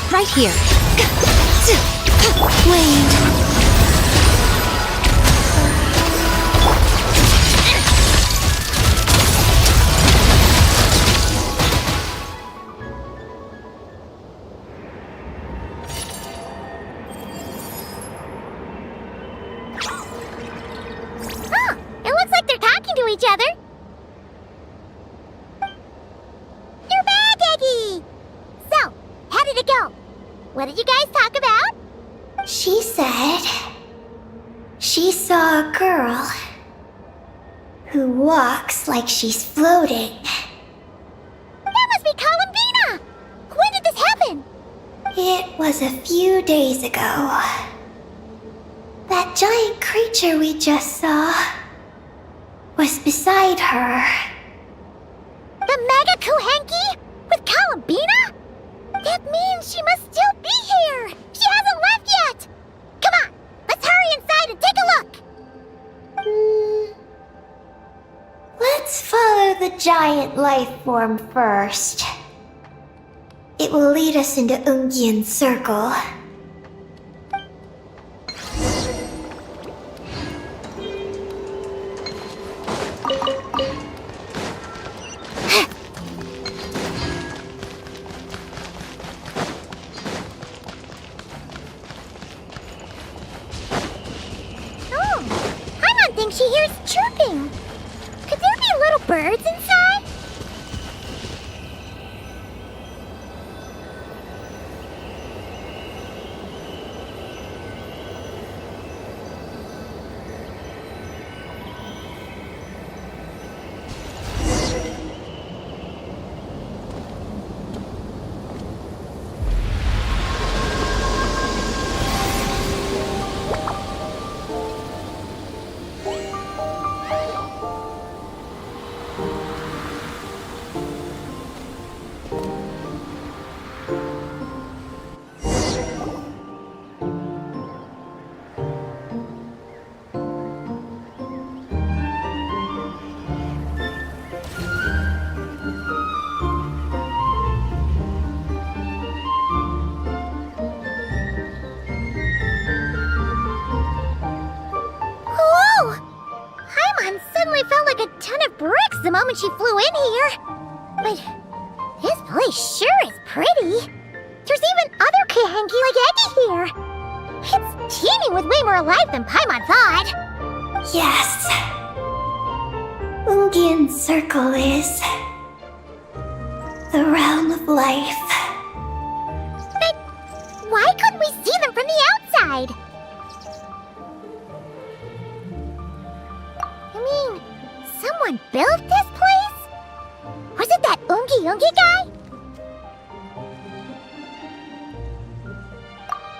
Right here. Wait. It looks like they're talking to each other. You're back, Eggy! So, how did it go? What did you guys talk about? She said she saw a girl who walks like she's floating. That must be Columbina! When did this happen? It was a few days ago. That giant creature we just saw was beside her. The Mega Kuhenki? With Columbina? That means she must still be here! She hasn't left yet! Come on, let's hurry inside and take a look! Let's follow the giant life form first. It will lead us into Ungyen's circle. Paimon thinks she hears chirping. Could there be little birds inside? Felt like a ton of bricks the moment she flew in here. But this place sure is pretty. There's even other Kuhenki like Eggy here. It's teeming with way more life than Paimon thought. Yes. Ungyen's circle is the realm of life. But why couldn't we see them from the outside? Someone built this place? Was it that Ungi guy?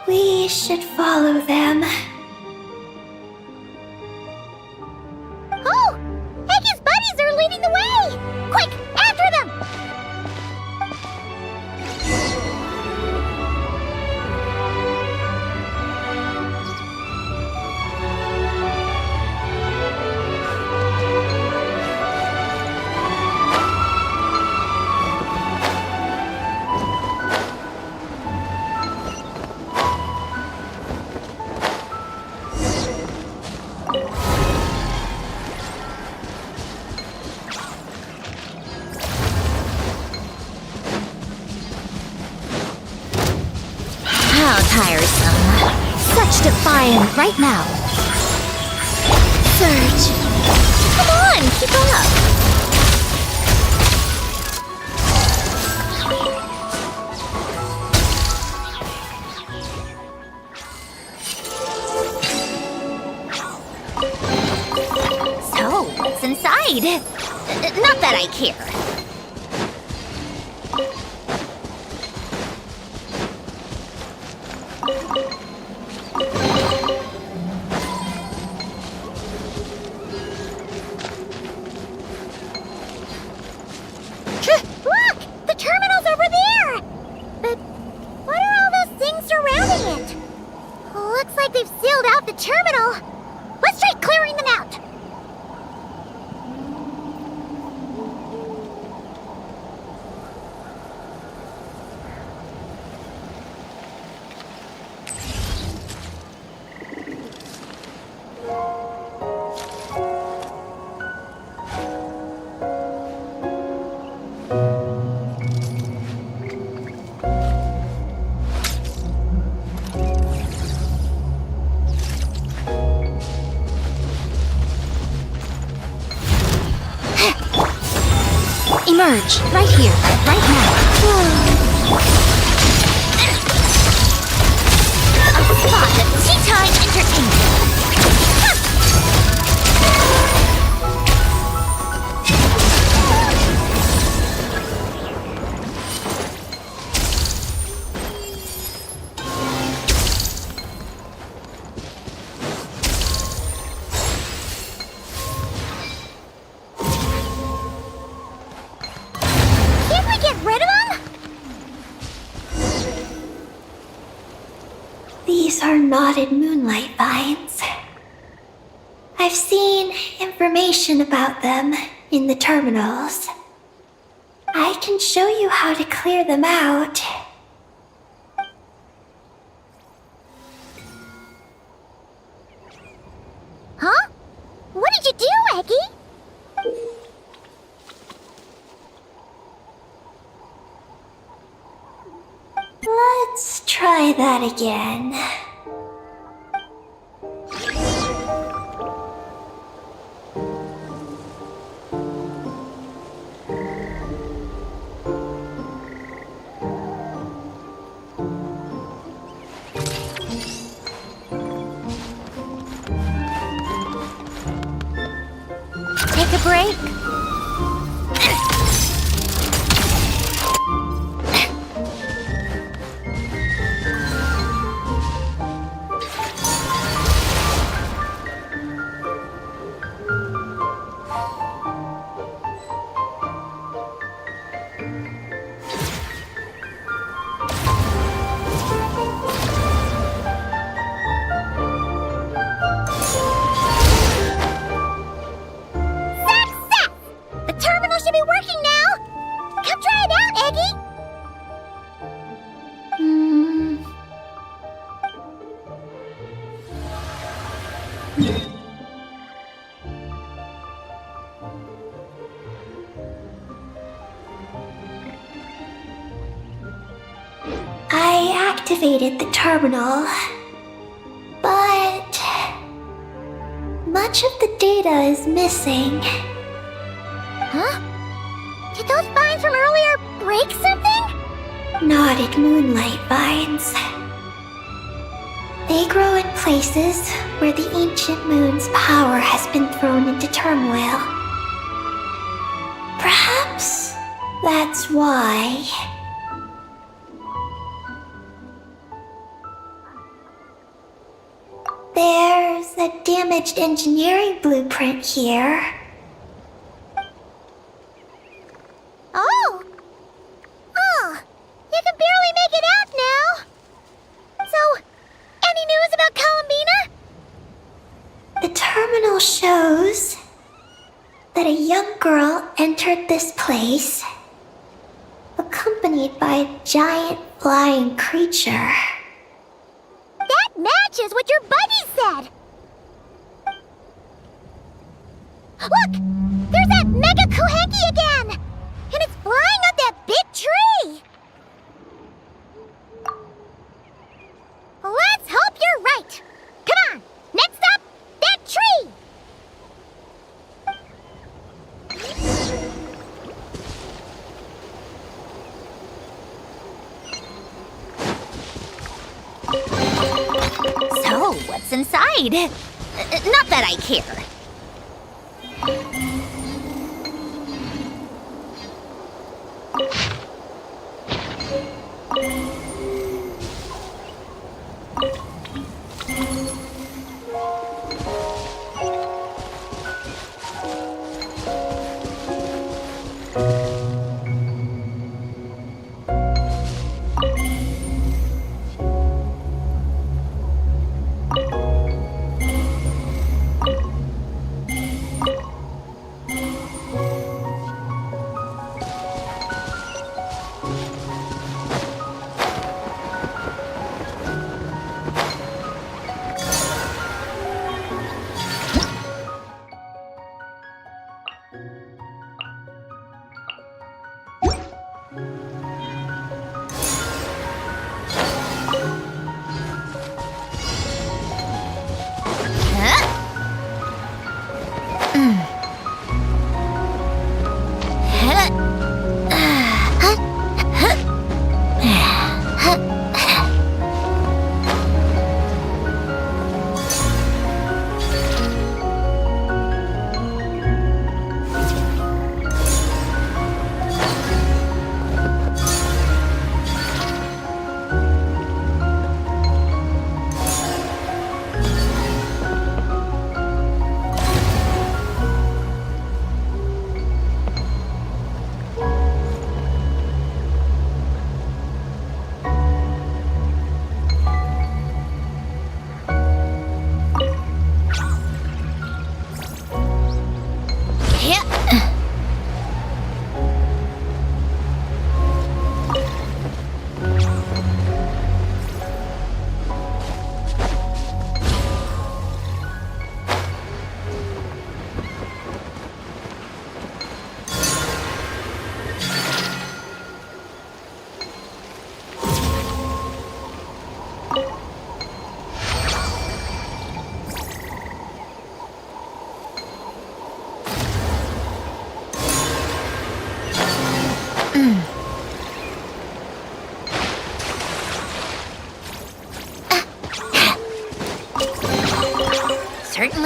We should follow them. Oh! Eggy's buddies are leading the way! Quick, after them! How tiresome. Such defiant right now. Surge. Come on, keep up. So, what's inside? Not that I care. Look! The terminal's over there! But what are all those things surrounding it? Looks like they've sealed out the terminal. Let's try clearing them out. Emerge, right here, right now. A spot of tea time entertainment. Can't we get rid of them? These are knotted moonlight vines. I've seen information about them in the terminals. I can show you how to clear them out. Huh? What did you do, Eggy? Let's try that again. Take a break? Success! The terminal should be working now! Come try it out, Eggy! I activated the terminal, but much of the data is missing. Huh? Did those vines from earlier break something? Knotted moonlight vines. They grow in places where the ancient moon's power has been thrown into turmoil. Perhaps that's why. There's a damaged engineering blueprint here. Oh! Oh! You can barely make it out now! So, any news about Columbina? The terminal shows that a young girl entered this place, accompanied by a giant flying creature. That matches what your buddy said! Look! There's that Mega Kohenki again! And it's flying up that big tree! Let's hope you're right! Come on! Next up, that tree! So, what's inside? Not that I care.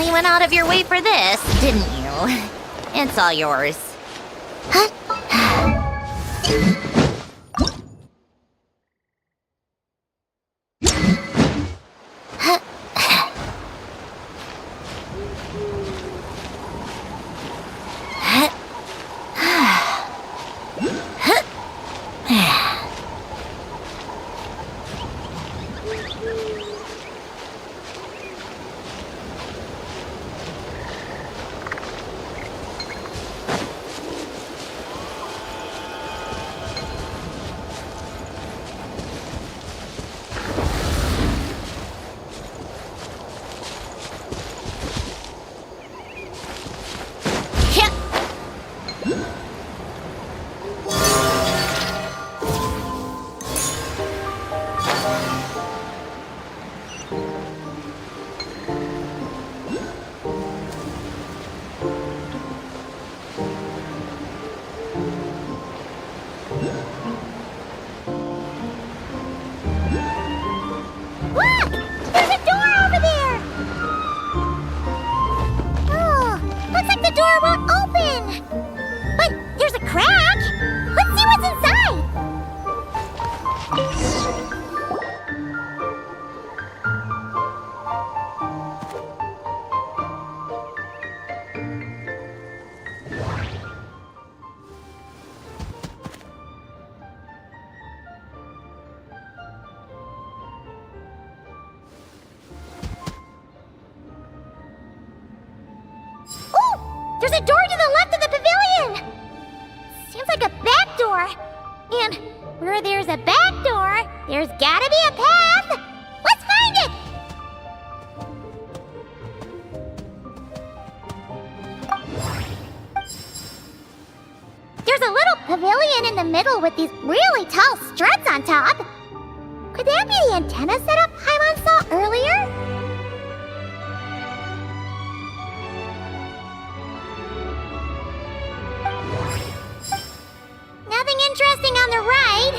really went out of your way for this, didn't you? It's all yours. Look! There's a door over there! Oh, looks like the door won't open! But there's a crack! Let's see what's inside! Oh! There's a door to the left of the pavilion! Seems like a back door. And where there's a back door, there's gotta be a path! Let's find it! There's a little pavilion in the middle with these really tall struts on top. Could that be the antenna set up Paimon saw earlier? Nothing interesting on the right.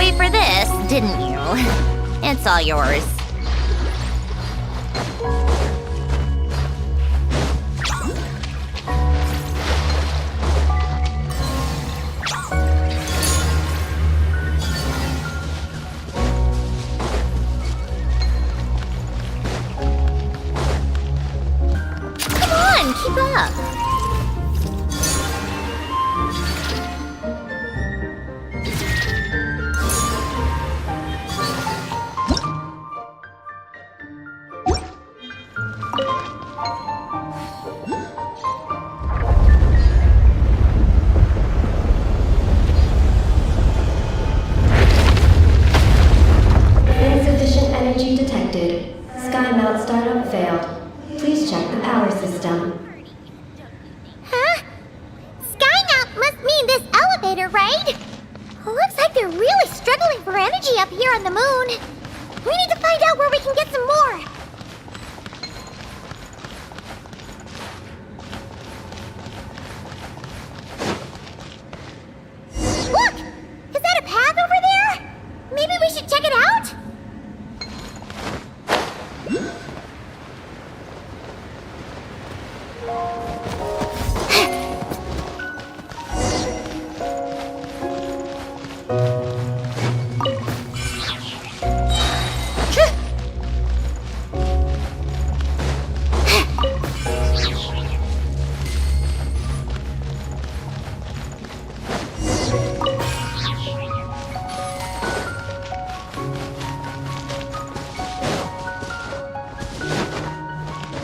wait for this, didn't you? It's all yours. Come on, keep up. Insufficient energy detected. Sky mount startup failed. Please check the power system. Huh? Skynaut must mean this elevator, right? Looks like they're really struggling for energy up here on the moon. We need to find out where we can get some more. Look! Is that a path over there? Maybe we should check it out?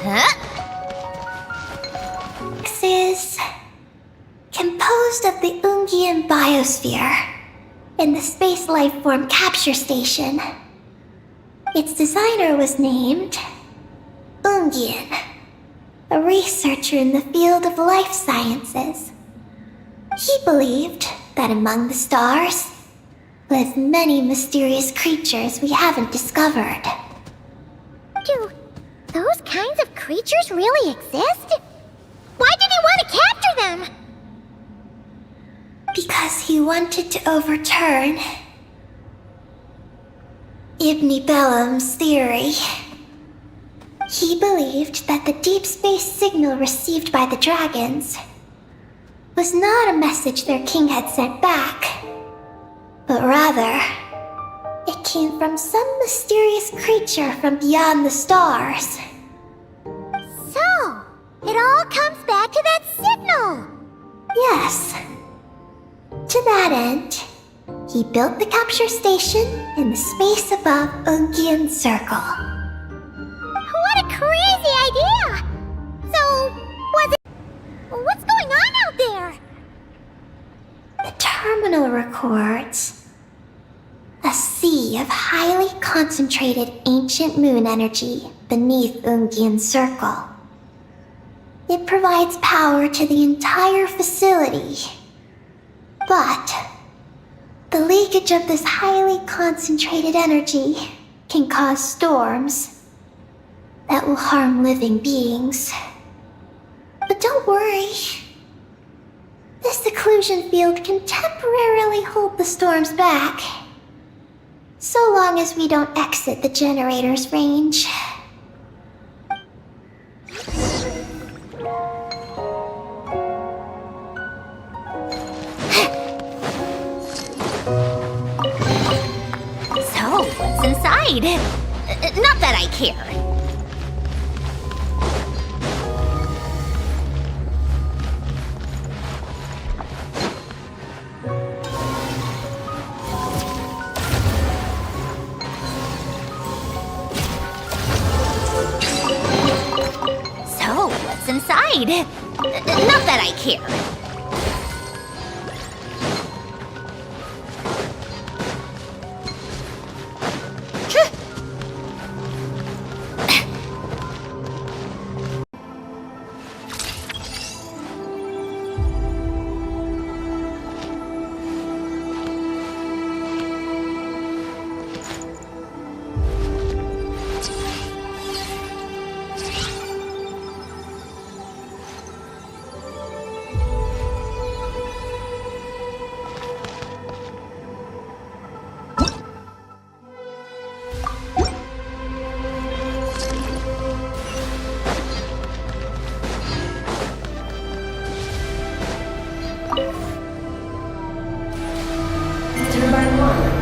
Huh? This is composed of the Ungian biosphere in the Space Life Form Capture Station. Its designer was named Ungian, a researcher in the field of life sciences. He believed that among the stars live many mysterious creatures we haven't discovered. Do those kinds of creatures really exist? Why did he want to capture them? Because he wanted to overturn Ibn Bellum's theory. He believed that the deep space signal received by the dragons was not a message their king had sent back, but rather, it came from some mysterious creature from beyond the stars. So, it all comes back to that signal. Yes. To that end, he built the capture station in the space above Ungian Circle. What a crazy idea! So, was it... What's going on out there? The terminal records a sea of highly concentrated ancient moon energy beneath Ungian Circle. It provides power to the entire facility. But the leakage of this highly concentrated energy can cause storms that will harm living beings. But don't worry. This seclusion field can temporarily hold the storms back, so long as we don't exit the generator's range. So, what's inside? Not that I care. So, what's inside? Not that I care.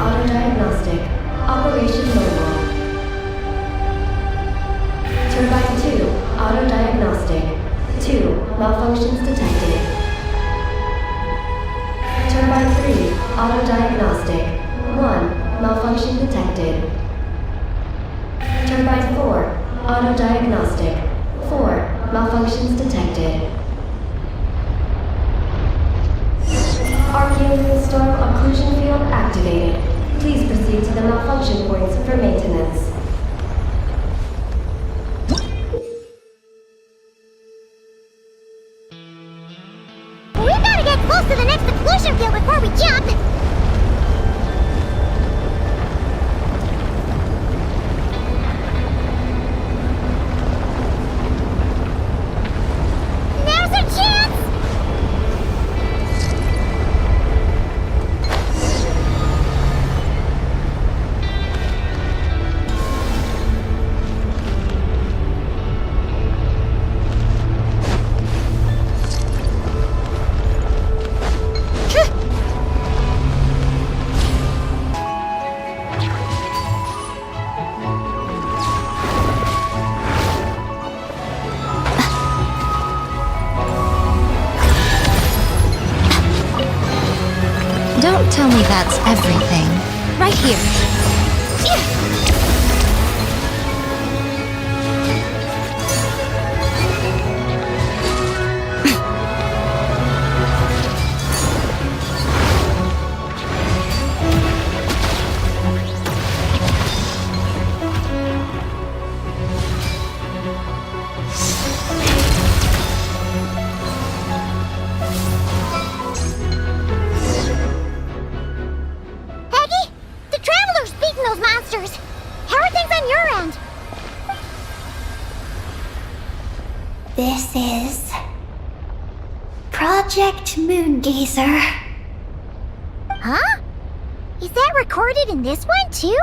Auto-diagnostic. Operation normal. Turbine 2, auto-diagnostic. 2, malfunctions detected. Turbine 3, auto-diagnostic. 1, malfunction detected. Turbine 4, auto-diagnostic. 4, malfunctions detected. Arcane storm occlusion field activated. Please proceed to the malfunction points for maintenance. We gotta get close to the next occlusion field before we jump! Now's our chance! Don't tell me that's everything. Right here. Aggie, the Traveler's beating those monsters! How are things on your end? This is Project Moongazer. Huh? Is that recorded in this one, too?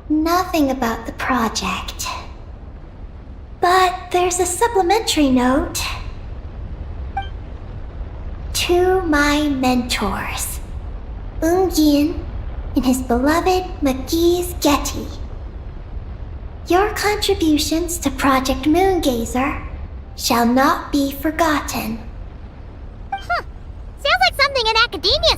Nothing about the project. But there's a supplementary note. To my mentors, Yin and his beloved McGee's Getty. Your contributions to Project Moongazer shall not be forgotten. Sounds like something in academia.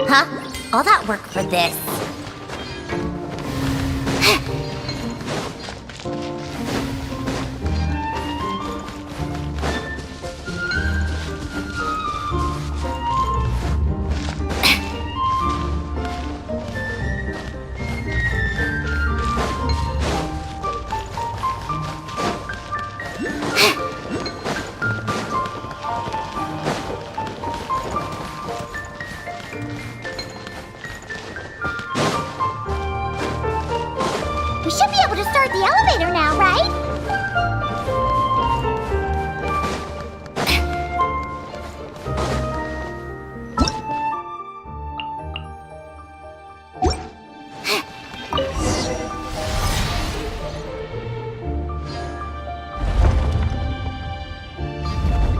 Huh? All that work for this. We should be able to start the elevator now, right?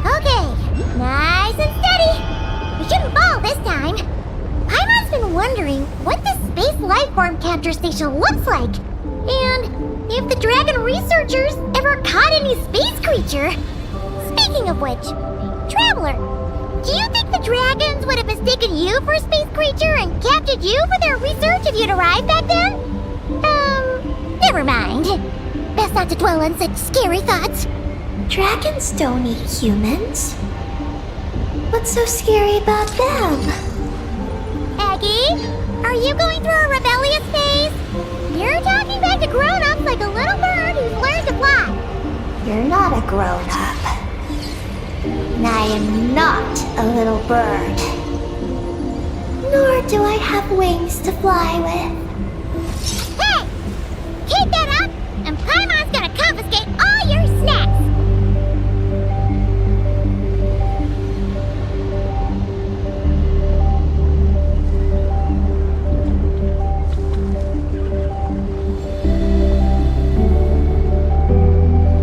Okay, nice and steady. We shouldn't fall this time. Paimon's been wondering what this space life form capture station looks like. And if the dragon researchers ever caught any space creature. Speaking of which, Traveler, do you think the dragons would have mistaken you for a space creature and captured you for their research if you'd arrived back then? Never mind. Best not to dwell on such scary thoughts. Dragons don't eat humans. What's so scary about them? Aggie, are you going through a rebellious phase? You're talking back to grown-ups like a little bird who's learned to fly. You're not a grown-up. And I am not a little bird. Nor do I have wings to fly with. Hey! Keep that up, and Paimon's gonna confiscate all your snacks!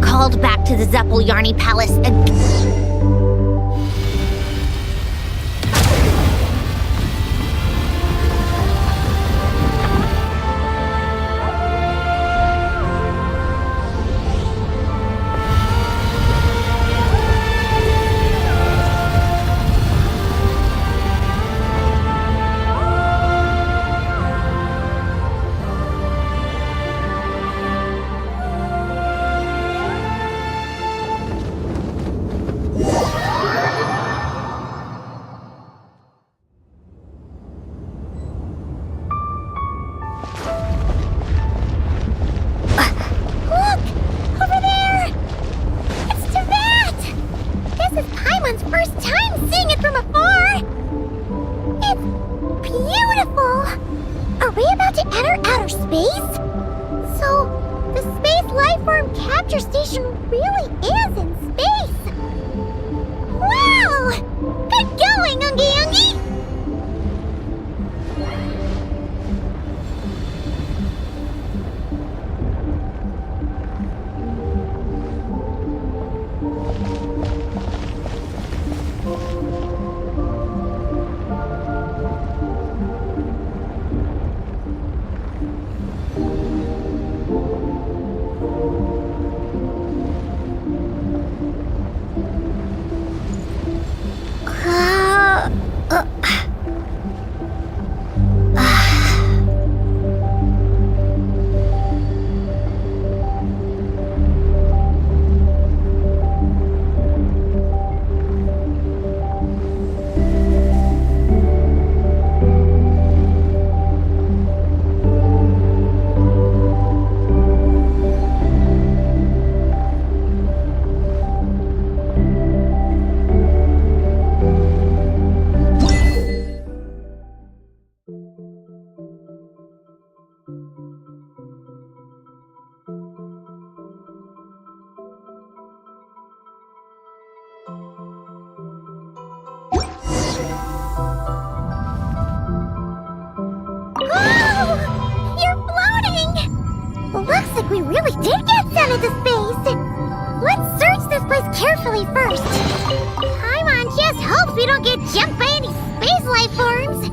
Called back to the Zeppeljani Palace and... First time seeing it from afar! It's beautiful! Are we about to enter outer space? So, the space life form capture station really is in space! Wow! Good going, Ungi Ungi! Looks like we really did get sent into space! Let's search this place carefully first. Paimon just hopes we don't get jumped by any space life forms.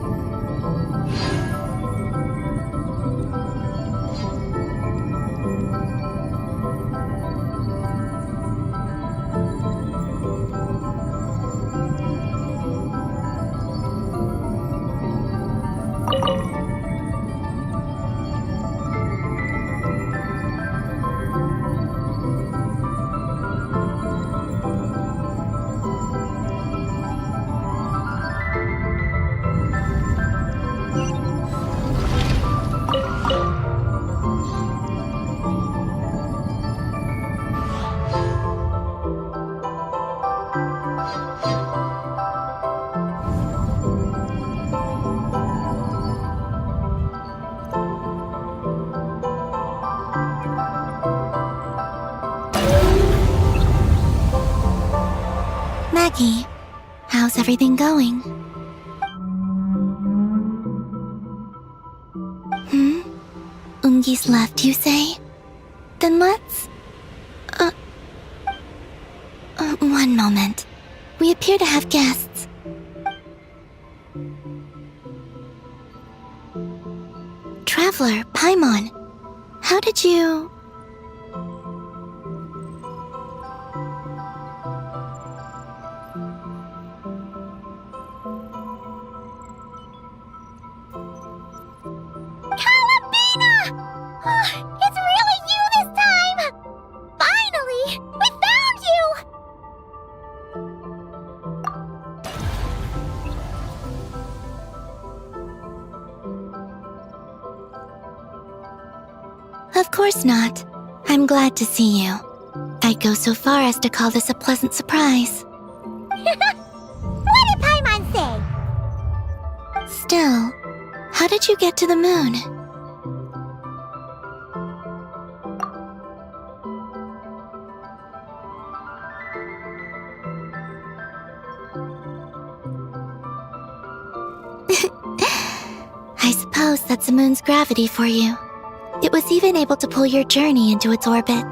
Aggie, how's everything going? Ungi's left, you say? Then let's... one moment. We appear to have guests. Traveler, Paimon, how did you... It's really you this time! Finally! We found you! Of course not. I'm glad to see you. I'd go so far as to call this a pleasant surprise. What did Paimon say? Still, how did you get to the moon? I suppose that's the moon's gravity for you. It was even able to pull your journey into its orbit.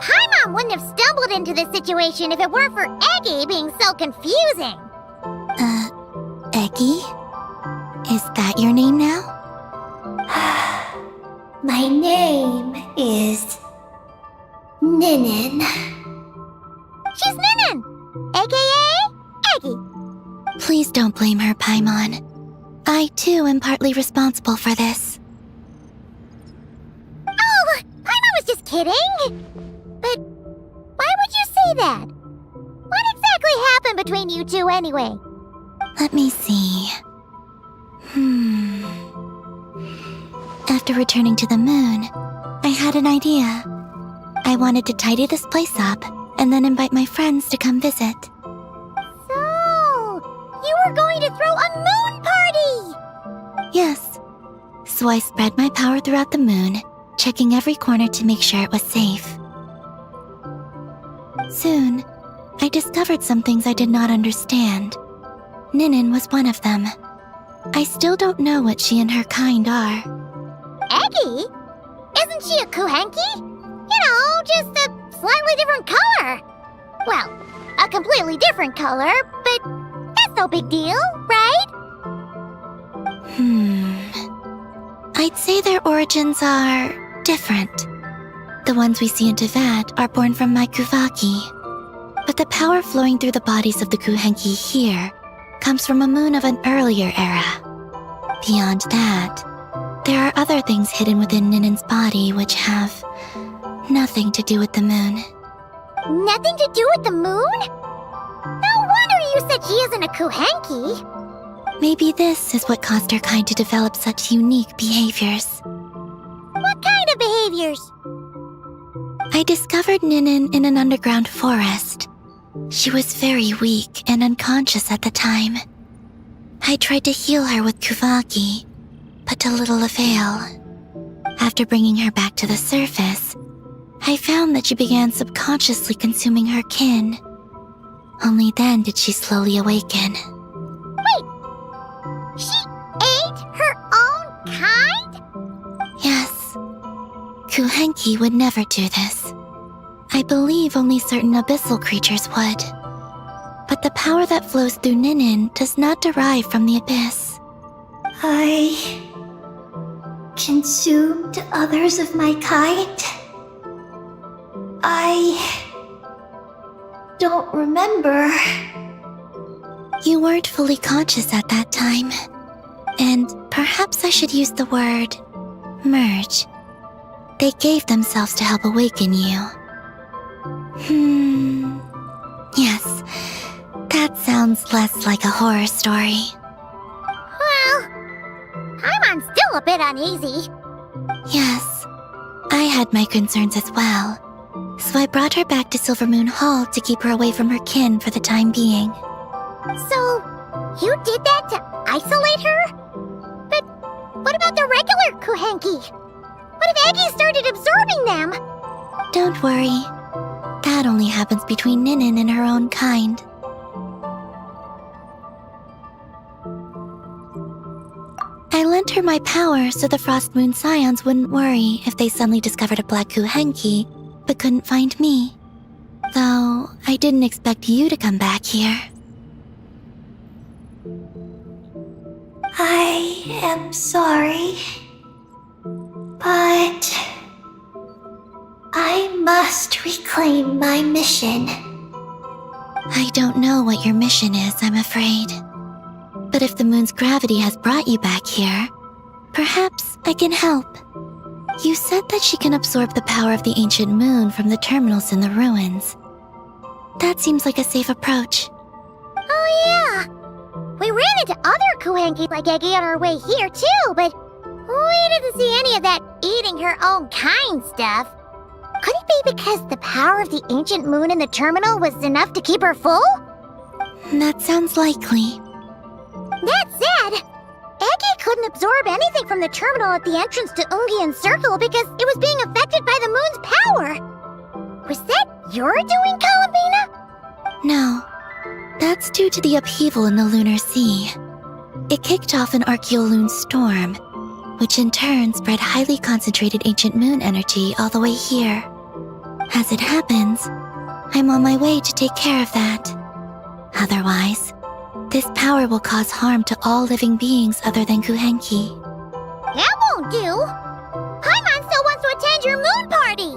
Paimon wouldn't have stumbled into this situation if it weren't for Eggy being so confusing. Eggy? Is that your name now? My name is... Ninin. She's Ninin, aka Eggy. Please don't blame her, Paimon. I, too, am partly responsible for this. Oh, Paimon was just kidding. But why would you say that? What exactly happened between you two anyway? Let me see. After returning to the moon, I had an idea. I wanted to tidy this place up and then invite my friends to come visit. So, you were going to throw a moon party! Yes. So I spread my power throughout the moon, checking every corner to make sure it was safe. Soon, I discovered some things I did not understand. Ninin was one of them. I still don't know what she and her kind are. Eggy? Isn't she a Kuhenki? You know, just a slightly different color. Well, a completely different color, but that's no big deal, right? I'd say their origins are different. The ones we see in Tevat are born from my Kuvaki. But the power flowing through the bodies of the Kuhenki here comes from a moon of an earlier era. Beyond that, there are other things hidden within Ninin's body which have nothing to do with the moon. Nothing to do with the moon? No wonder you said she isn't a Kuhenki. Maybe this is what caused her kind to develop such unique behaviors. What kind of behaviors? I discovered Ninin in an underground forest. She was very weak and unconscious at the time. I tried to heal her with Kuvaki, but to little avail. After bringing her back to the surface, I found that she began subconsciously consuming her kin. Only then did she slowly awaken. Wait! She ate her own kind? Yes. Kuhenki would never do this. I believe only certain abyssal creatures would. But the power that flows through Ninin does not derive from the abyss. I... consumed others of my kind? I... don't remember. You weren't fully conscious at that time. And perhaps I should use the word merge. They gave themselves to help awaken you. Yes, that sounds less like a horror story. Well, Paimon's still a bit uneasy. Yes, I had my concerns as well. So I brought her back to Silvermoon Hall to keep her away from her kin for the time being. So, you did that to isolate her? But what about the regular Kuhenki? What if Eggy started absorbing them? Don't worry. That only happens between Ninin and her own kind. I lent her my power so the Frost Moon Scions wouldn't worry if they suddenly discovered a Black Kuhenki, but couldn't find me. Though, I didn't expect you to come back here. I am sorry, but I must reclaim my mission. I don't know what your mission is, I'm afraid. But if the moon's gravity has brought you back here, perhaps I can help. You said that she can absorb the power of the ancient moon from the terminals in the ruins. That seems like a safe approach. Oh yeah! We ran into other Kuhenki like Eggy on our way here too, but we didn't see any of that eating her own kind stuff. Could it be because the power of the ancient moon in the terminal was enough to keep her full? That sounds likely. That said, Eggy couldn't absorb anything from the terminal at the entrance to Ungian Circle because it was being affected by the moon's power. Was that your doing, Columbina? No. That's due to the upheaval in the lunar sea. It kicked off an Archeoloon storm, which in turn spread highly concentrated ancient moon energy all the way here. As it happens, I'm on my way to take care of that. Otherwise, this power will cause harm to all living beings other than Kuhenki. That won't do! Paimon still wants to attend your moon party!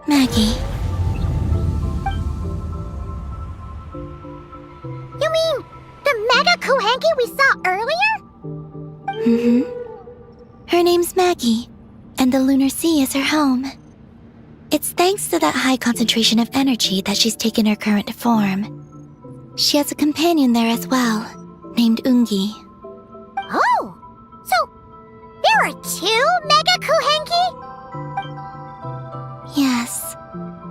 Maggie, You mean the Mega Kuhenki we saw earlier? Her name's Maggie, and the lunar sea is her home. It's thanks to that high concentration of energy that she's taken her current form. She has a companion there as well, named Ungi. Oh! So, there are two Mega Kuhenki? Yes,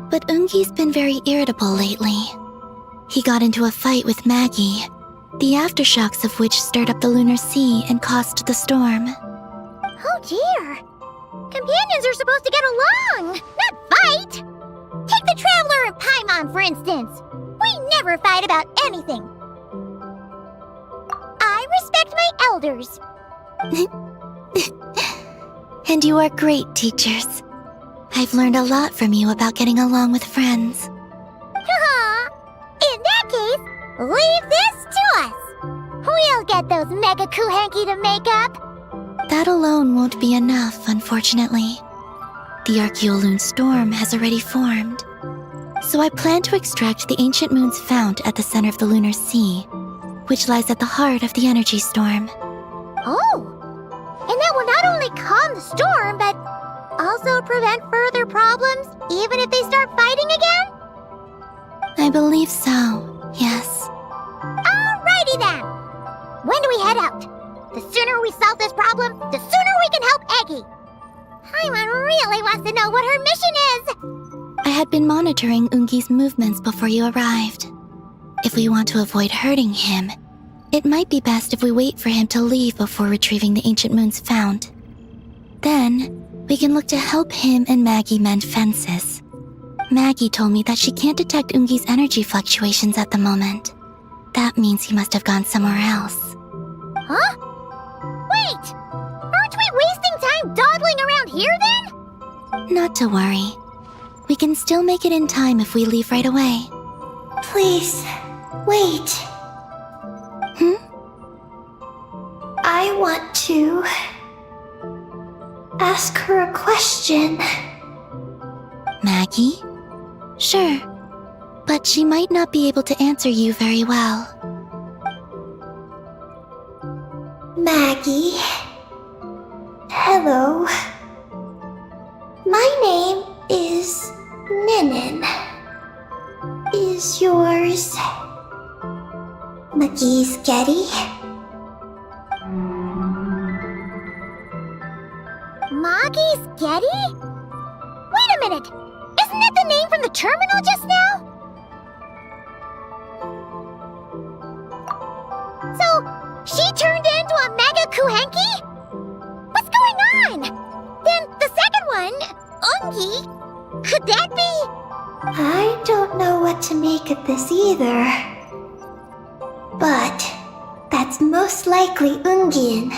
but Ungi's been very irritable lately. He got into a fight with Maggie, the aftershocks of which stirred up the lunar sea and caused the storm. Oh dear! Companions are supposed to get along, not fight! Take the Traveler and Paimon, for instance. We never fight about anything. I respect my elders. And you are great teachers. I've learned a lot from you about getting along with friends. In that case, leave this to us. We'll get those Mega Kuhenki to make up. That alone won't be enough, unfortunately. The Archeoloon storm has already formed. So I plan to extract the ancient moon's fount at the center of the lunar sea, which lies at the heart of the energy storm. Oh! And that will not only calm the storm, but also prevent further problems, even if they start fighting again? I believe so, yes. Alrighty then! When do we head out? The sooner we solve this problem, the sooner we can help Eggy! Paimon really wants to know what her mission is! I had been monitoring Ungi's movements before you arrived. If we want to avoid hurting him, it might be best if we wait for him to leave before retrieving the ancient moon's fount. Then, we can look to help him and Maggie mend fences. Maggie told me that she can't detect Ungi's energy fluctuations at the moment. That means he must have gone somewhere else. Huh? Wait! Aren't we wasting time dawdling around here then? Not to worry. We can still make it in time if we leave right away. Please, wait. I want to ask her a question. Maggie? Sure, but she might not be able to answer you very well. Maggie. Hello. My name is Ninin. Is yours Maggie's Getty? Maggie's Getty? Wait a minute! Isn't that the name from the terminal just now? So, she turned into a Mega Kuhenki? What's going on? Then the second one, Ungi, Could that be? I don't know what to make of this either. But that's most likely Ungin.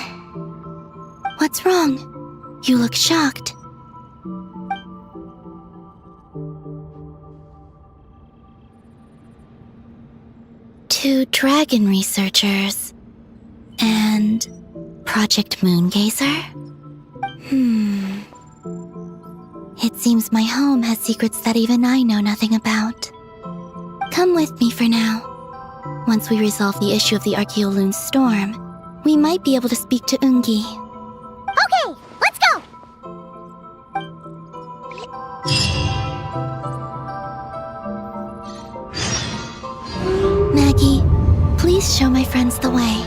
What's wrong? You look shocked. Two dragon researchers and Project Moongazer? It seems my home has secrets that even I know nothing about. Come with me for now. Once we resolve the issue of the Archeoloon storm, we might be able to speak to Ungi. Okay, let's go! Maggie, please show my friends the way.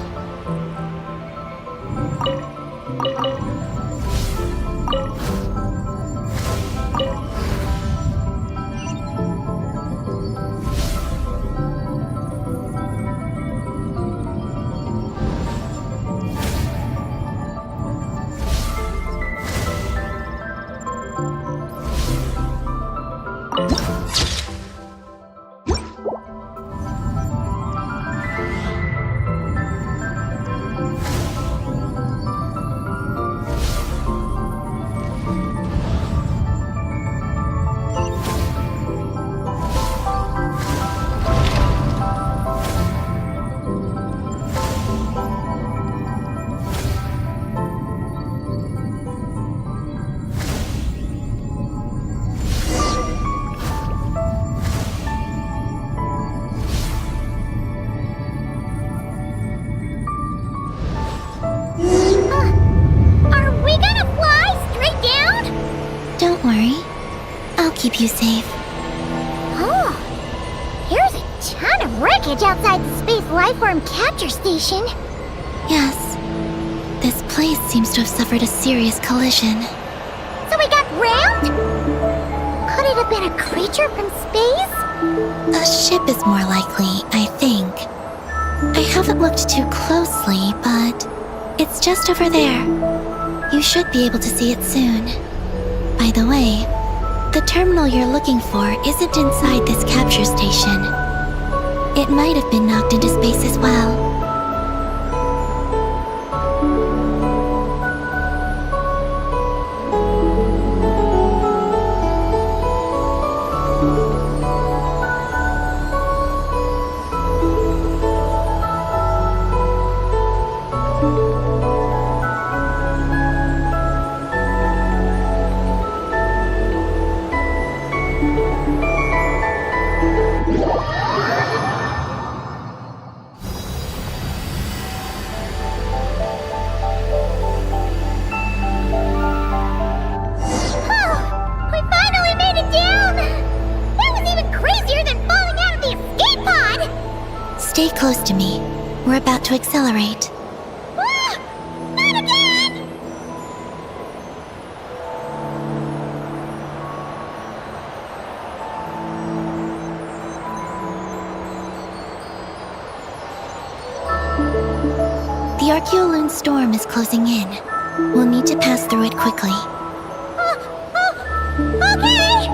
Are we gonna fly straight down? Don't worry. I'll keep you safe. Oh, here's a ton of wreckage outside the Space Lifeform Capture Station. Yes. This place seems to have suffered a serious collision. So we got rammed? Could it have been a creature from space? A ship is more likely, I think. I haven't looked too closely, but it's just over there. You should be able to see it soon. By the way, the terminal you're looking for isn't inside this capture station. It might have been knocked into space as well. Stay close to me. We're about to accelerate. Ah! Not again! The Archeoloon storm is closing in. We'll need to pass through it quickly. Okay!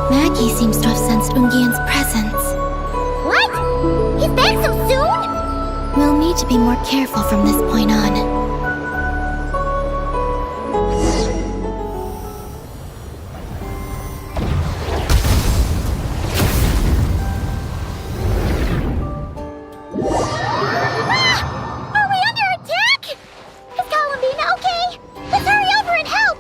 Maggie seems to have sensed Ungian's presence. What? He's back so soon? We'll need to be more careful from this point on. Are we under attack? Is Columbine okay? Let's hurry over and help!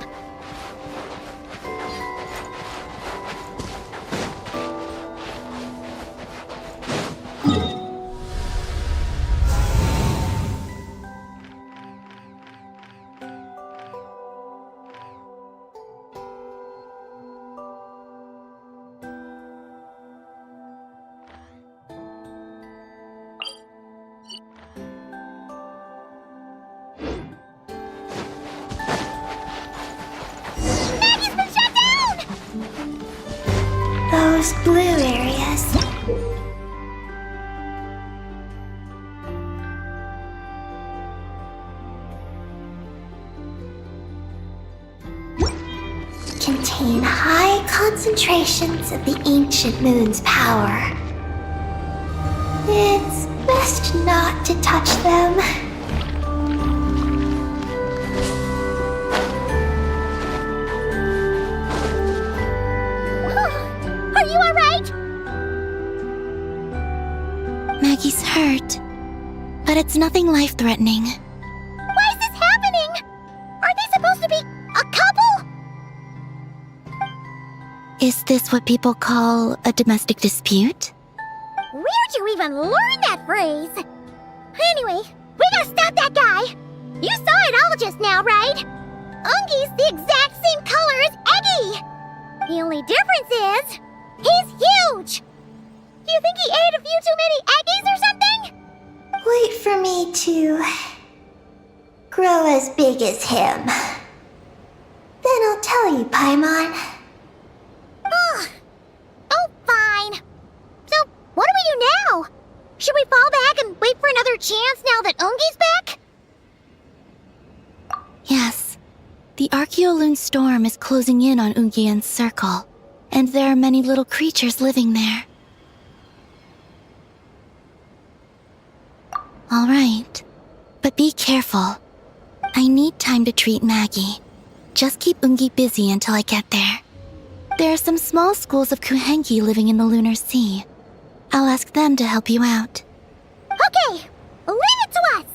Maggie's been shut down! Those blue areas. contain high concentrations of the ancient moon's power. It's best not to touch them. Are you alright? Maggie's hurt, but it's nothing life-threatening. Why is this happening? Are they supposed to be a couple? Is this what people call a domestic dispute? Where'd you even learn that phrase? Anyway, we gotta stop that guy. You saw it all just now, right? Ungi's the exact same color as Eggy. The only difference is, he's huge. Do you think he ate a few too many Eggies or something? Wait for me to grow as big as him. Then I'll tell you, Paimon. Ugh. Oh, fine. So, what do we do now? Should we fall back and wait for another chance now that Ungi's back? Yes. The Archeoloon storm is closing in on Ungian's circle, and there are many little creatures living there. All right, but be careful. I need time to treat Maggie. Just keep Ungi busy until I get there. There are some small schools of Kuhenki living in the Lunar Sea. I'll ask them to help you out. Okay, leave it to us.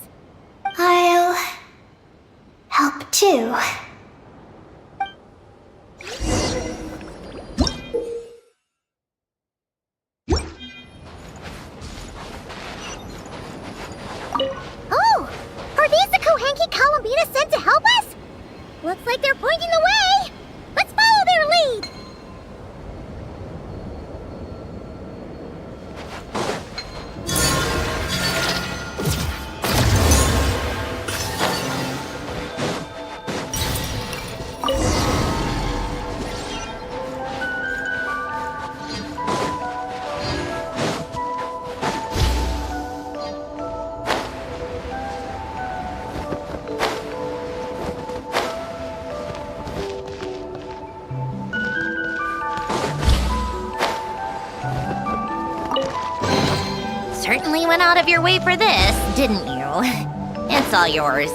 I'll help too. Oh, are these the Kuhenki Kalamina sent to help us? Looks like they're pointing the way. Let's follow their lead. Certainly went out of your way for this, didn't you? It's all yours.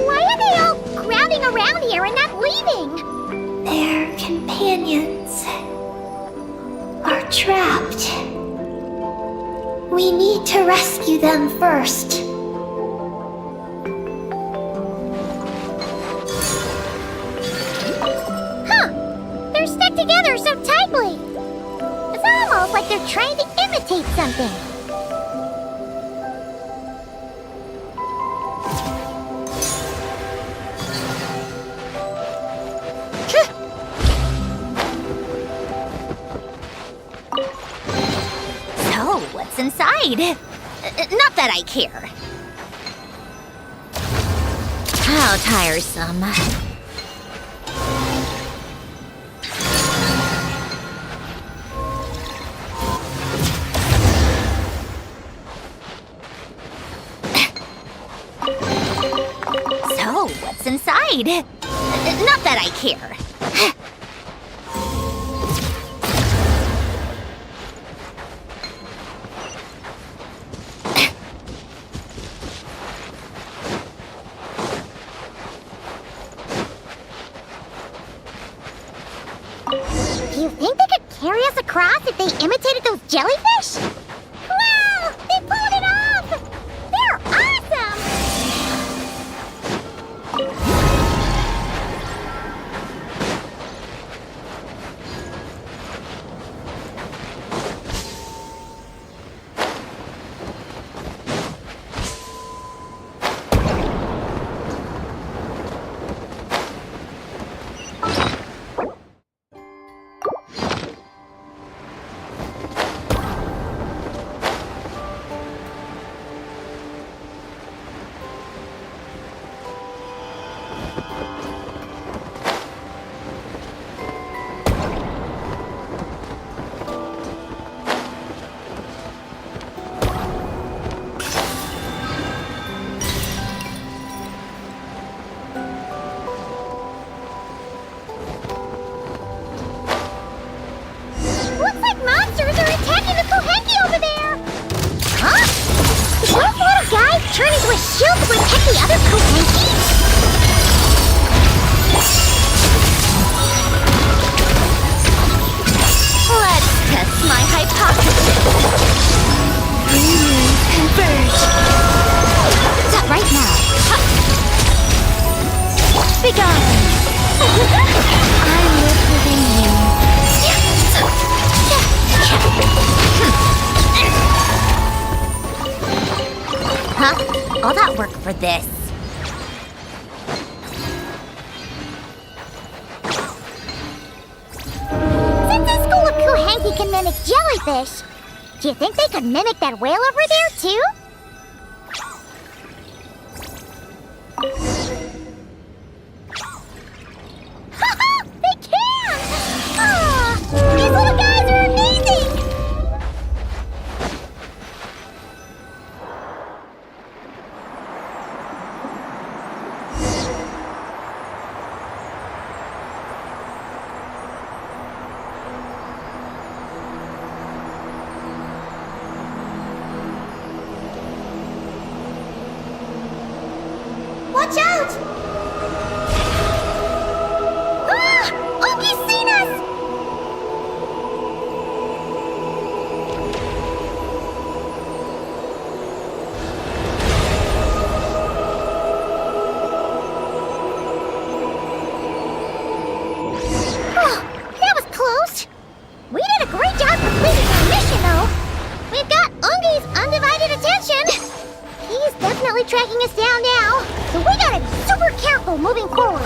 Why are they all crowding around here and not leaving? Their companions are trapped. We need to rescue them first. Huh, they're stuck together so tightly. It's almost like they're trying to imitate something. So, what's inside? Not that I care. How tiresome. So, what's inside? Not that I care. Do you think they could carry us across if they imitated those jellyfish? Wow! They pulled it off! They're awesome! turn into a shield to protect the other Kohenki? Let's test my hypothesis. Converge. Stop right now. Ha. Begone. I live within you. Huh? All that work for this. Since this school of Kohenki can mimic jellyfish, do you think they could mimic that whale over there, too? They can! Ah, these little guys are amazing! Watch out! Ah! Oki's seen us! Oh, that was close. We did a great job completing our mission, though. We've got Ungi's undivided attention. He's definitely tracking us down now, so we gotta be super careful moving forward.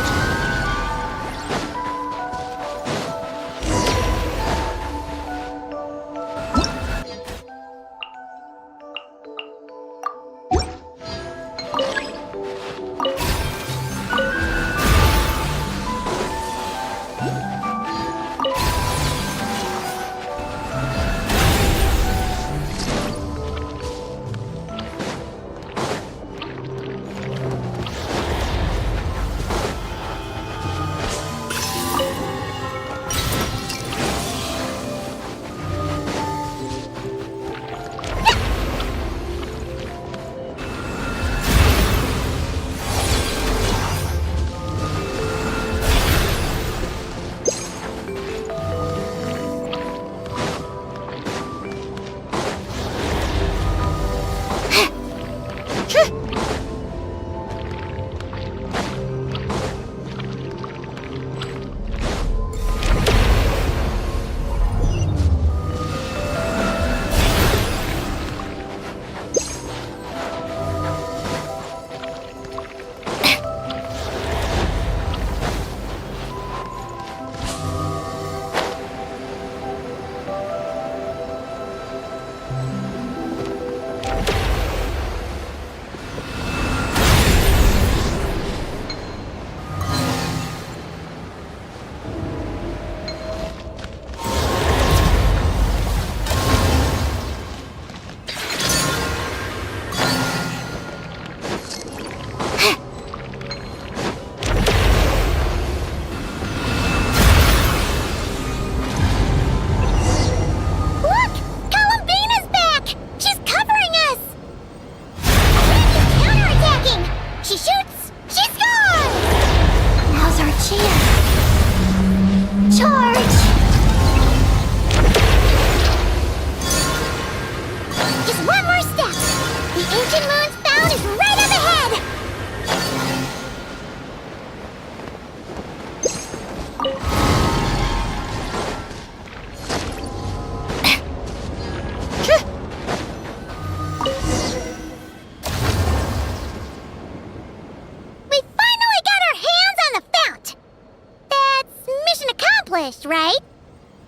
accomplished, right?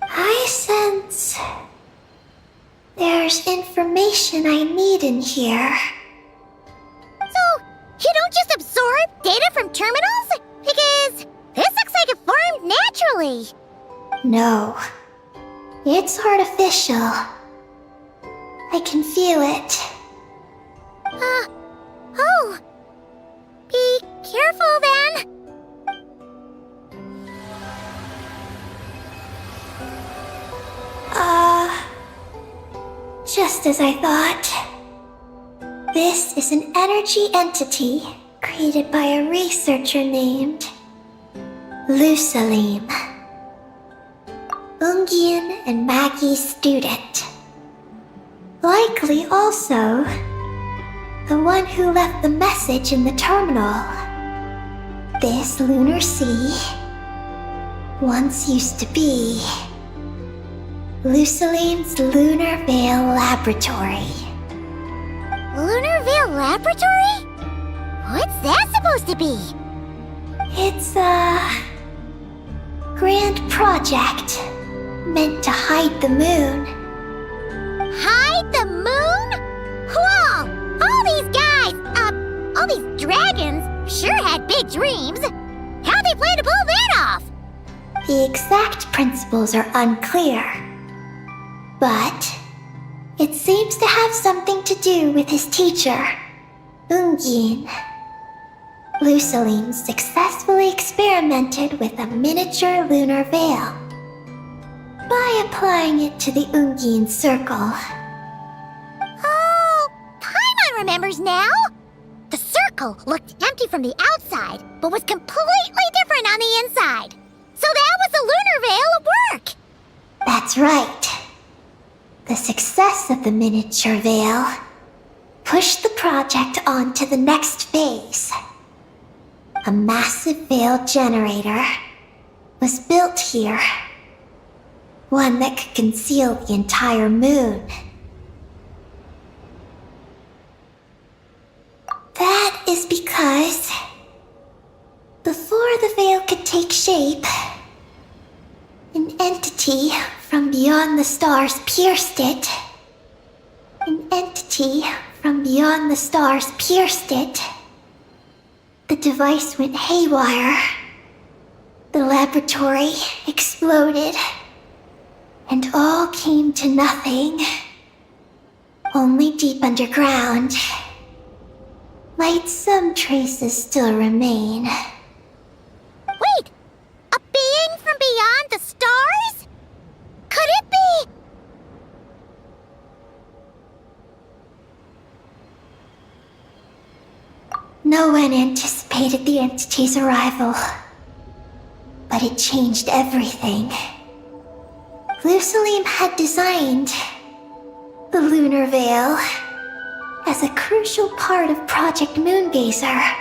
I sense there's information I need in here. So, you don't just absorb data from terminals? Because this looks like it formed naturally. No, it's artificial. I can feel it. Oh. Be careful then. Just as I thought. This is an energy entity created by a researcher named Lusalim. Ungian and Maggie's student. Likely also the one who left the message in the terminal. This lunar sea once used to be Lusalim's Lunar Veil Laboratory. Lunar Veil Laboratory? What's that supposed to be? It's a grand project meant to hide the moon. Hide the moon? Whoa! All these guys, all these dragons sure had big dreams. How'd they plan to pull that off? The exact principles are unclear, but it seems to have something to do with his teacher, Ungin. Lusalim successfully experimented with a miniature lunar veil by applying it to the Ungin circle. Oh, Paimon remembers now. The circle looked empty from the outside, but was completely different on the inside. So that was the lunar veil at work. That's right. The success of the miniature veil pushed the project on to the next phase. A massive veil generator was built here. One that could conceal the entire moon. That is because before the veil could take shape, an entity from beyond the stars pierced it. An entity from beyond the stars pierced it. The device went haywire. The laboratory exploded. And all came to nothing. Only deep underground. Might some traces still remain. Wait, a being from beyond the stars? Could it be? No one anticipated the entity's arrival, but it changed everything. Lusalim had designed the lunar veil as a crucial part of Project Moongazer,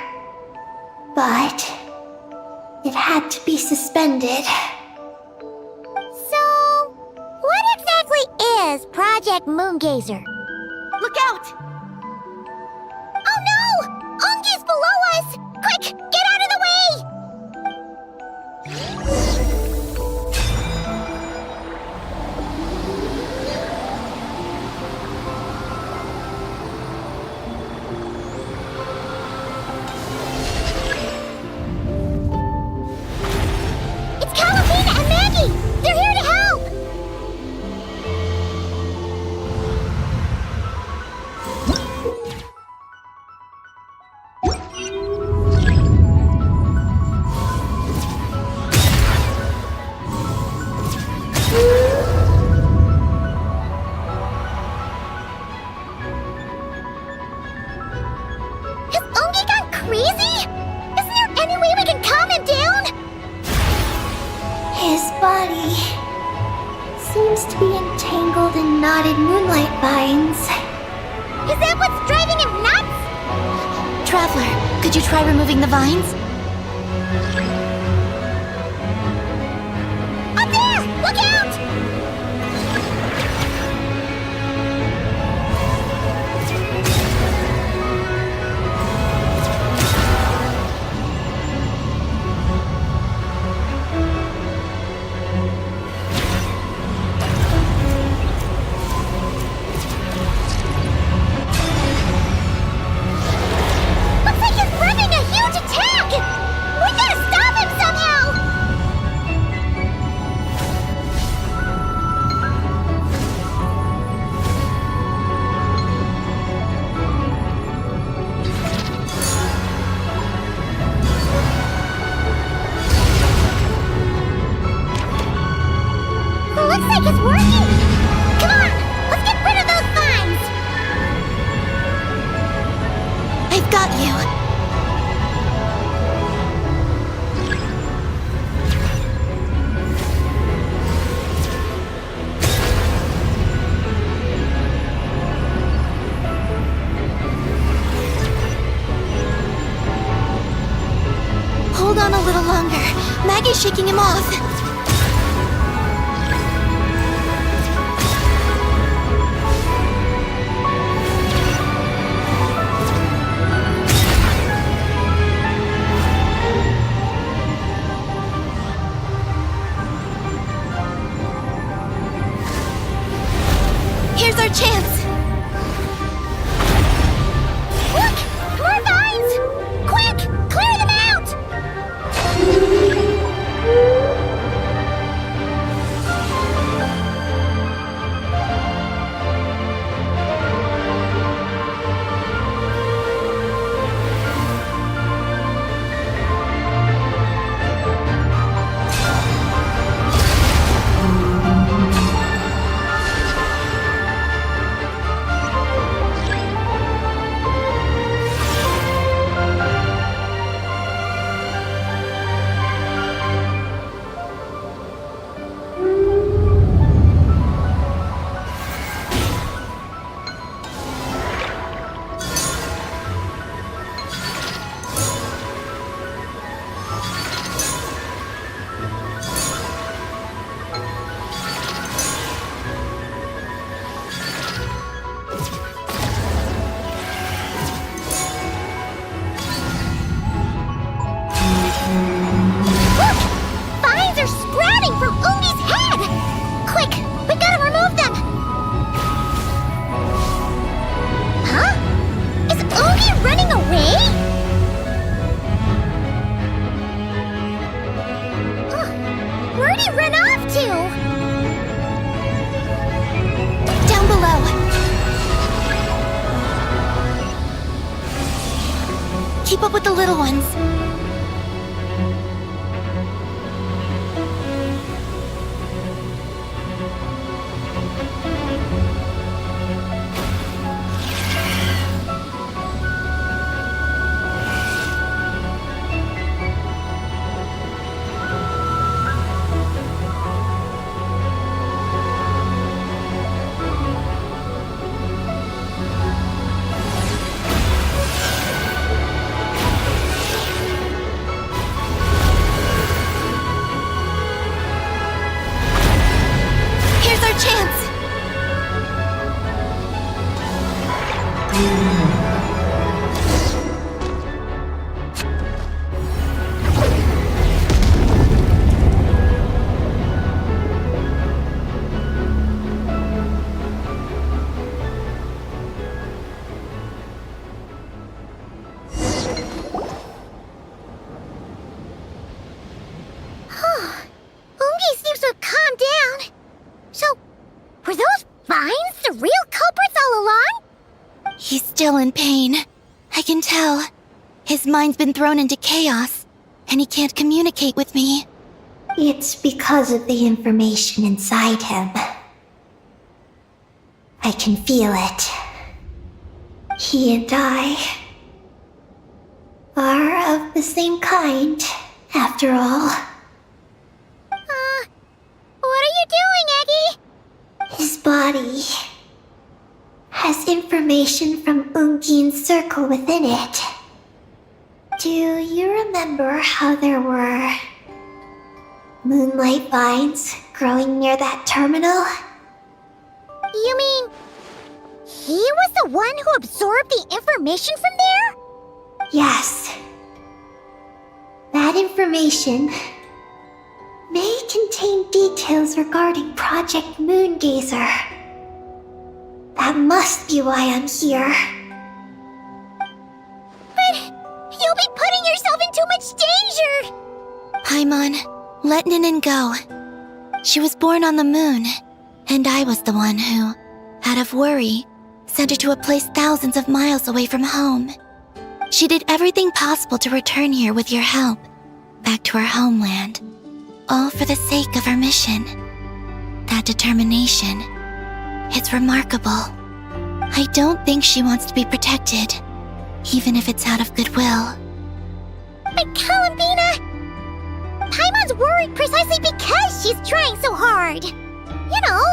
but it had to be suspended. So, what exactly is Project Moongazer? Look out! Oh no! Ungi's below us! Quick, get out of the way! It's Calafina and Maggie! They're here to help! Has Ungi gone crazy? Isn't there any way we can calm him down? His body seems to be entangled in knotted moonlight vines. Is that what's driving him nuts? Traveler, could you try removing the vines? Up there! Look out! Looks like he's prepping a huge attack! We gotta stop him somehow! Looks like it's working! Come on! Let's get rid of those vines! got you. Hold on a little longer. Maggie's shaking him off. Here's our chance! Look! More vines! Quick! Clear them out! Keep up with the little ones. He's still in pain. I can tell. His mind's been thrown into chaos, and he can't communicate with me. It's because of the information inside him. I can feel it. He and I are of the same kind, after all. What are you doing, Eggy? His body has information from Ungin's circle within it. Do you remember how there were moonlight vines growing near that terminal? You mean he was the one who absorbed the information from there? Yes. That information may contain details regarding Project Moongazer. That must be why I'm here. But you'll be putting yourself in too much danger! Paimon, let Ninin go. She was born on the moon, and I was the one who, out of worry, sent her to a place thousands of miles away from home. She did everything possible to return here with your help, back to her homeland, all for the sake of her mission. That determination, it's remarkable. I don't think she wants to be protected. even if it's out of goodwill. But Columbina, Paimon's worried precisely because she's trying so hard. You know,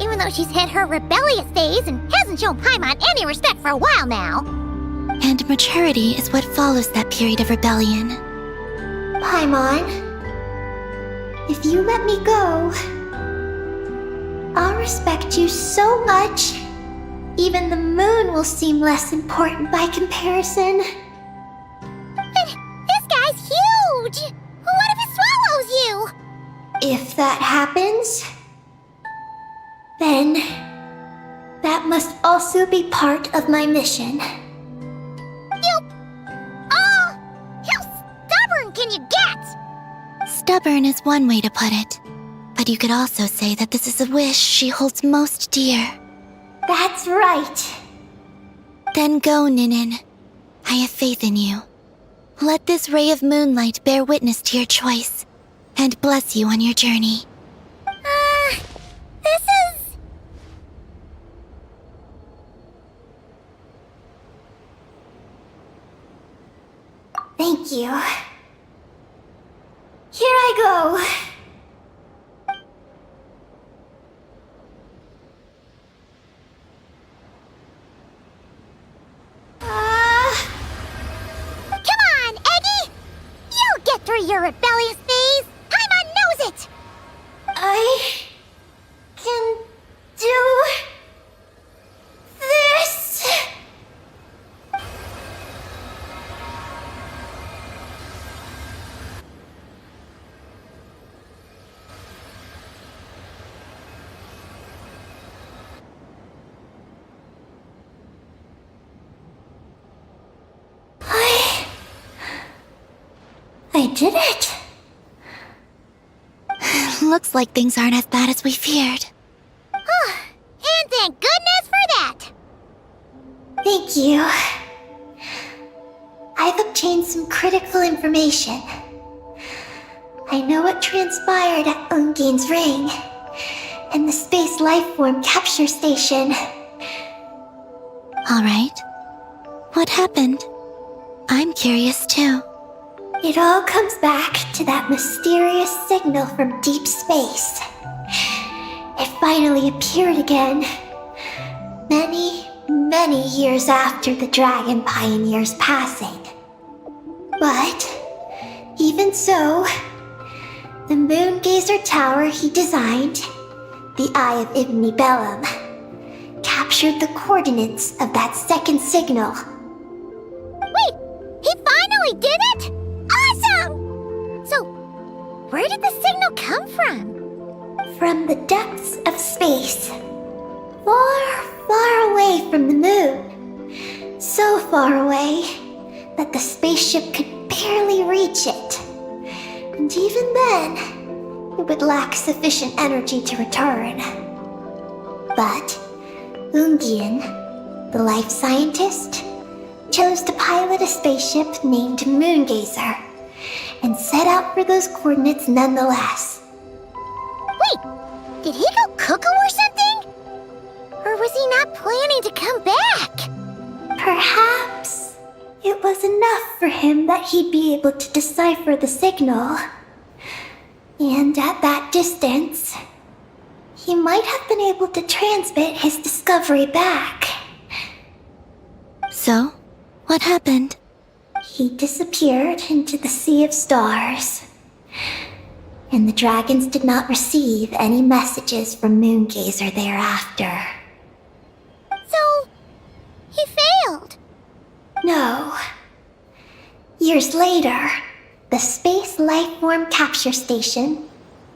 even though she's hit her rebellious phase and hasn't shown Paimon any respect for a while now. And maturity is what follows that period of rebellion. Paimon, if you let me go, I'll respect you so much. Even the moon will seem less important by comparison. But this guy's huge! What if it swallows you? If that happens, then that must also be part of my mission. How stubborn can you get? Stubborn is one way to put it, but you could also say that this is a wish she holds most dear. That's right. Then go, Ninin. I have faith in you. Let this ray of moonlight bear witness to your choice, and bless you on your journey. This is... Thank you. Here I go. Come on, Eggy! You'll get through your rebellious phase! Paimon knows it! I can do this. I did it. Looks like things aren't as bad as we feared. And thank goodness for that! Thank you. I've obtained some critical information. I know what transpired at Ungain's ring and the space lifeform capture station. All right. What happened? I'm curious too. It all comes back to that mysterious signal from deep space. It finally appeared again. Many years after the Dragon Pioneer's passing. But, even so, the Moon Gazer Tower he designed, the Eye of Ibn Bellum, captured the coordinates of that second signal. Wait! He finally did it?! Awesome! So, where did the signal come from? From the depths of space. Far away from the moon. So far away that the spaceship could barely reach it. And even then, it would lack sufficient energy to return. But Ungian, the life scientist, chose to pilot a spaceship named Moongazer and set out for those coordinates nonetheless. Wait, did he go cuckoo or something? Or was he not planning to come back? Perhaps it was enough for him that he'd be able to decipher the signal. And at that distance, he might have been able to transmit his discovery back. So, what happened? He disappeared into the sea of stars. And the dragons did not receive any messages from Moongazer thereafter. So, he failed. No. Years later, the Space Lifeform Capture Station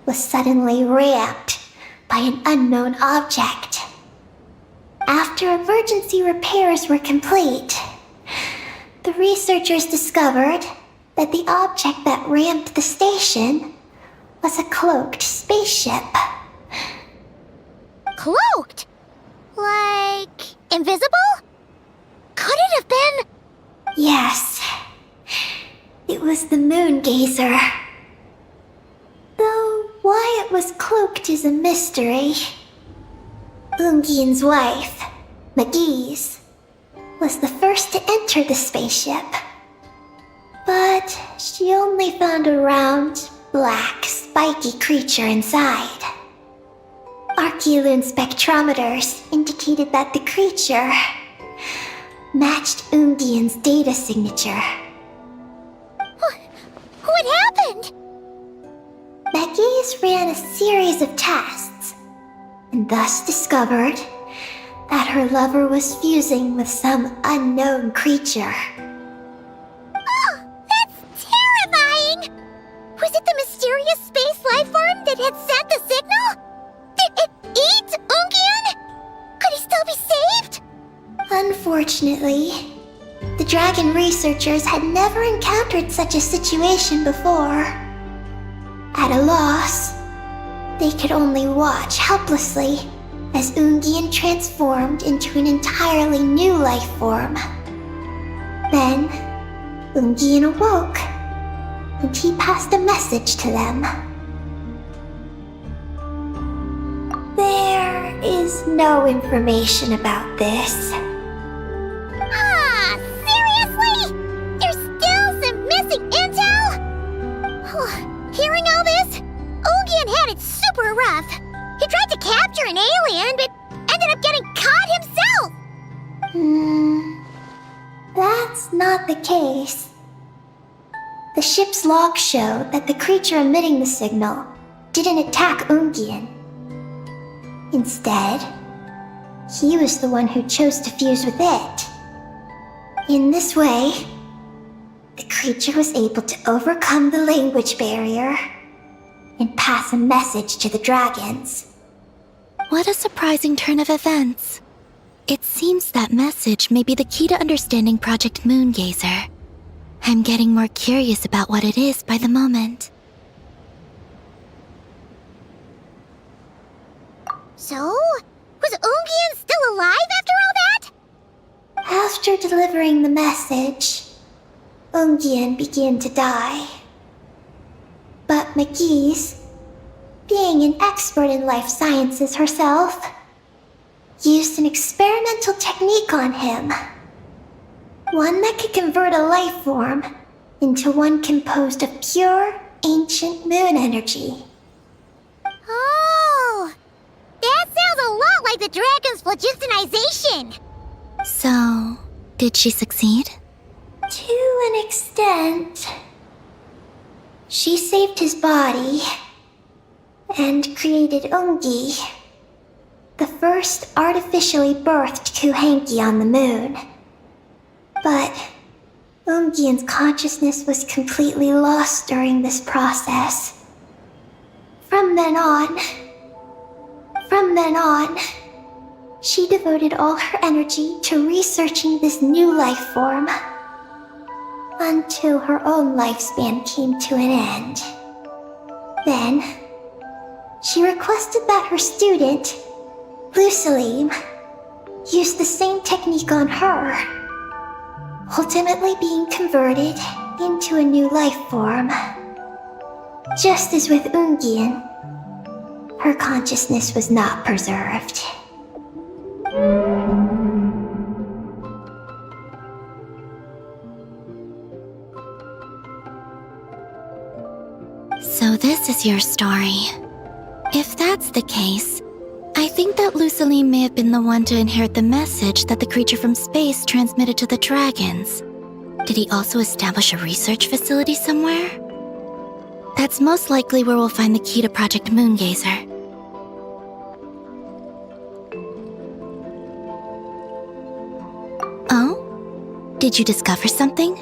was suddenly ramped by an unknown object. After emergency repairs were complete, the researchers discovered that the object that ramped the station was a cloaked spaceship. Cloaked? Like, invisible? Could it have been... Yes. It was the Moongazer. Though why it was cloaked is a mystery. Ungian's wife, McGee's, was the first to enter the spaceship. But she only found a round, black, spiky creature inside. Archeolune spectrometers indicated that the creature matched Ungian's data signature. What happened? Megis ran a series of tests, and thus discovered that her lover was fusing with some unknown creature. Oh, that's terrifying! Was it the mysterious space life form that had sent the signal? Did it eat Ungian? Could he still be saved? Unfortunately, the dragon researchers had never encountered such a situation before. At a loss, they could only watch helplessly as Ungian transformed into an entirely new life form. Then, Ungian awoke, and he passed a message to them. There is no information about this. Ah, seriously? There's still some missing intel? Hearing all this, Ungian had it super rough. He tried to capture an alien, but ended up getting caught himself. That's not the case. The ship's logs show that the creature emitting the signal didn't attack Ungian. Instead, he was the one who chose to fuse with it. In this way, the creature was able to overcome the language barrier and pass a message to the dragons. What a surprising turn of events. It seems that message may be the key to understanding Project Moongazer. I'm getting more curious about what it is by the moment. So, was Ungian still alive after all that? After delivering the message, Ungian began to die. But McGee's, being an expert in life sciences herself, used an experimental technique on him. One that could convert a life form into one composed of pure, ancient moon energy. Oh, that sounds a lot like the dragon's phlogistonization. So, did she succeed? To an extent. She saved his body and created Ungi, the first artificially birthed Kuhanki on the moon. But Ungian's consciousness was completely lost during this process. From then on, she devoted all her energy to researching this new life form until her own lifespan came to an end. Then, she requested that her student, Lucilim, use the same technique on her, ultimately being converted into a new life form. Just as with Ungian, her consciousness was not preserved. So this is your story. If that's the case, I think that Luciline may have been the one to inherit the message that the creature from space transmitted to the dragons. Did he also establish a research facility somewhere? That's most likely where we'll find the key to Project Moongazer. Oh? Did you discover something?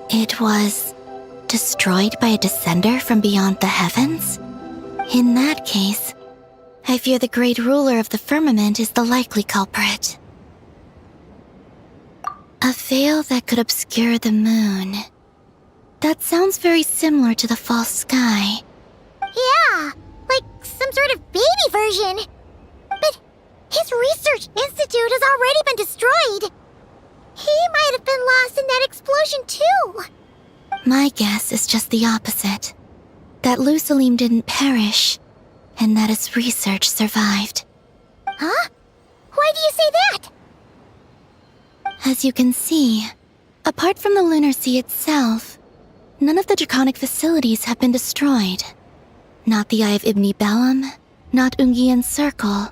It was destroyed by a descender from beyond the heavens? In that case, I fear the great ruler of the firmament is the likely culprit. A veil that could obscure the moon. That sounds very similar to the false sky. Yeah, like some sort of baby version. But his research Research Institute has already been destroyed. He might have been lost in that explosion too. My guess is just the opposite. That Lusalim didn't perish, and that his research survived. Huh? Why do you say that? As you can see, apart from the Lunar Sea itself, none of the draconic facilities have been destroyed. Not the Eye of Ibn Bellum, not Ungian's Circle,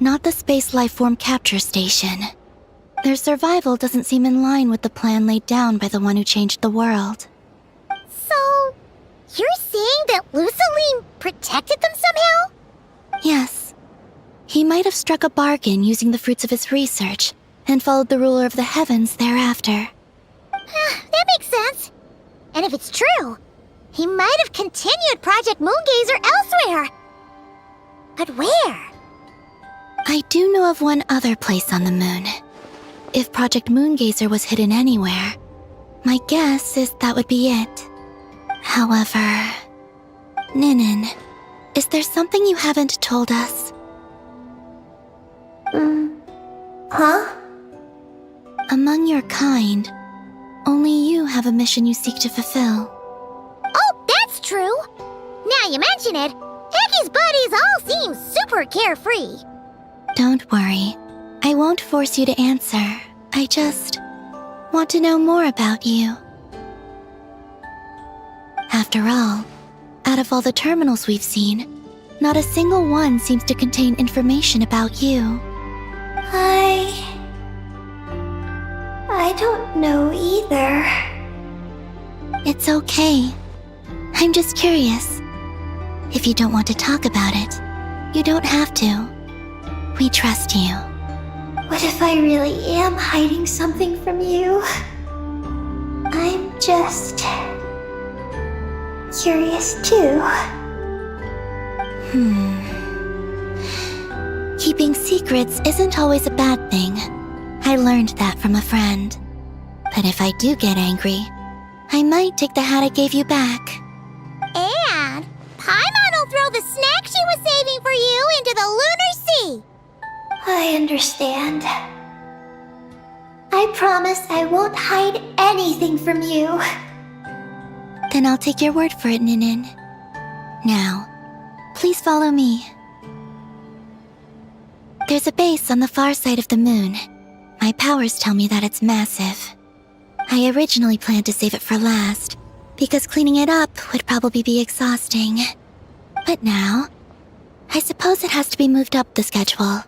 not the Space Lifeform Capture Station. Their survival doesn't seem in line with the plan laid down by the one who changed the world. So, you're saying that Lusalim protected them somehow? Yes. He might have struck a bargain using the fruits of his research and followed the ruler of the heavens thereafter. That makes sense. And if it's true, he might have continued Project Moongazer elsewhere. But where? I do know of one other place on the moon. If Project Moongazer was hidden anywhere, my guess is that would be it. However, Ninin, is there something you haven't told us? Huh? Among your kind, only you have a mission you seek to fulfill. Oh, that's true. Now you mention it, Eggy's buddies all seem super carefree. Don't worry. I won't force you to answer. I just want to know more about you. After all, out of all the terminals we've seen, not a single one seems to contain information about you. I don't know either. It's okay. I'm just curious. If you don't want to talk about it, you don't have to. We trust you. What if I really am hiding something from you? I'm just curious too. Keeping secrets isn't always a bad thing. I learned that from a friend. But if I do get angry, I might take the hat I gave you back. And Paimon will throw the snack she was saving for you into the Lunar Sea. I understand. I promise I won't hide anything from you. Then I'll take your word for it, Ninin. Now, please follow me. There's a base on the far side of the moon. My powers tell me that it's massive. I originally planned to save it for last, because cleaning it up would probably be exhausting. But now, I suppose it has to be moved up the schedule.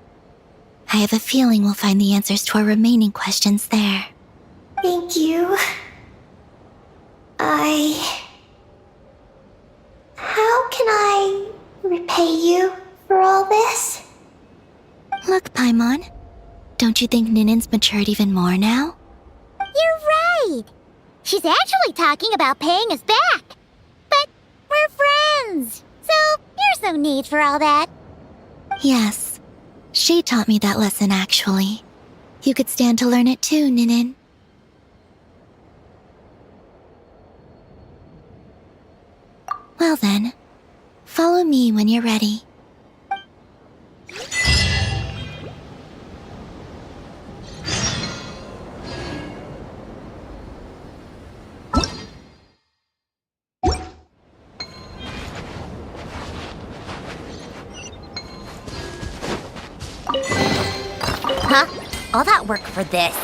I have a feeling we'll find the answers to our remaining questions there. Thank you. How can I repay you for all this? Look, Paimon, don't you think Ninin's matured even more now? You're right. She's actually talking about paying us back. But we're friends, so there's no need for all that. Yes, she taught me that lesson actually. You could stand to learn it too, Ninin. Well then, follow me when you're ready. Huh? All that work for this?